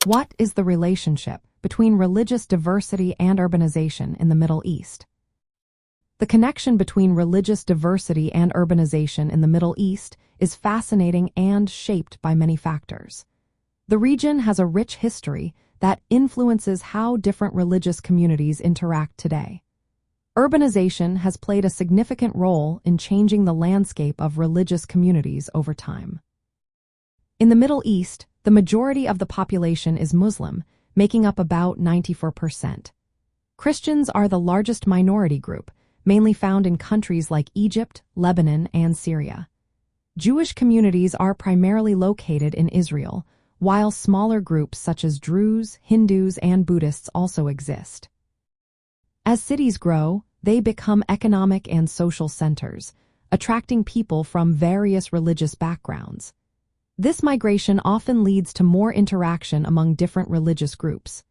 What is the relationship between religious diversity and urbanization in the Middle East? The connection between religious diversity and urbanization in the Middle East is fascinating and shaped by many factors. The region has a rich history that influences how different religious communities interact today. Urbanization has played a significant role in changing the landscape of religious communities over time. In the Middle East, the majority of the population is Muslim, making up about 94%. Christians are the largest minority group, mainly found in countries like Egypt, Lebanon, and Syria. Jewish communities are primarily located in Israel, while smaller groups such as Druze, Hindus, and Buddhists also exist. As cities grow, they become economic and social centers, attracting people from various religious backgrounds. This migration often leads to more interaction among different religious groups.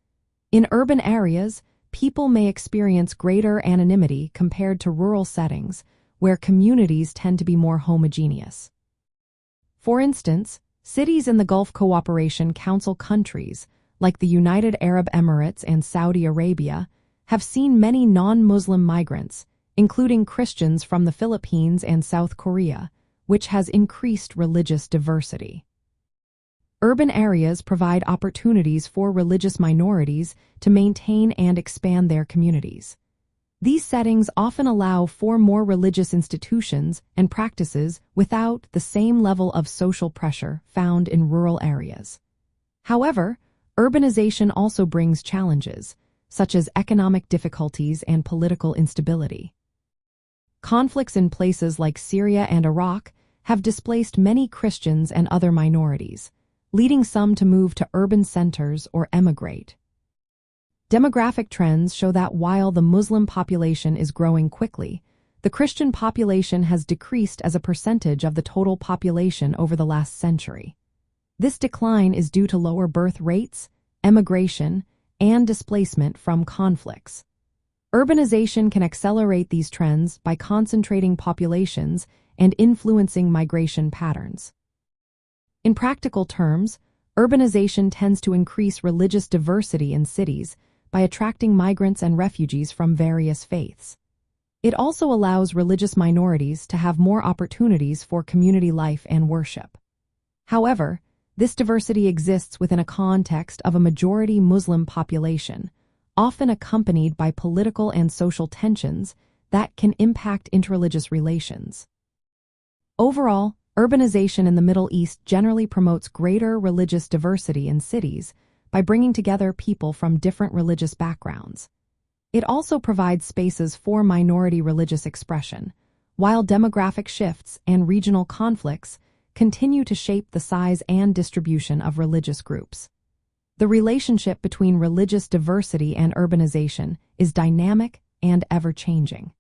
In urban areas, people may experience greater anonymity compared to rural settings, where communities tend to be more homogeneous. For instance, cities in the Gulf Cooperation Council countries, like the United Arab Emirates and Saudi Arabia, have seen many non-Muslim migrants, including Christians from the Philippines and South Korea, which has increased religious diversity. Urban areas provide opportunities for religious minorities to maintain and expand their communities. These settings often allow for more religious institutions and practices without the same level of social pressure found in rural areas. However, urbanization also brings challenges, such as economic difficulties and political instability. Conflicts in places like Syria and Iraq have displaced many Christians and other minorities, leading some to move to urban centers or emigrate. Demographic trends show that while the Muslim population is growing quickly, the Christian population has decreased as a percentage of the total population over the last century. This decline is due to lower birth rates, emigration, and displacement from conflicts. Urbanization can accelerate these trends by concentrating populations and influencing migration patterns. In practical terms, urbanization tends to increase religious diversity in cities by attracting migrants and refugees from various faiths. It also allows religious minorities to have more opportunities for community life and worship. However, this diversity exists within a context of a majority Muslim population, often accompanied by political and social tensions that can impact interreligious relations. Overall, urbanization in the Middle East generally promotes greater religious diversity in cities by bringing together people from different religious backgrounds. It also provides spaces for minority religious expression, while demographic shifts and regional conflicts continue to shape the size and distribution of religious groups. The relationship between religious diversity and urbanization is dynamic and ever-changing.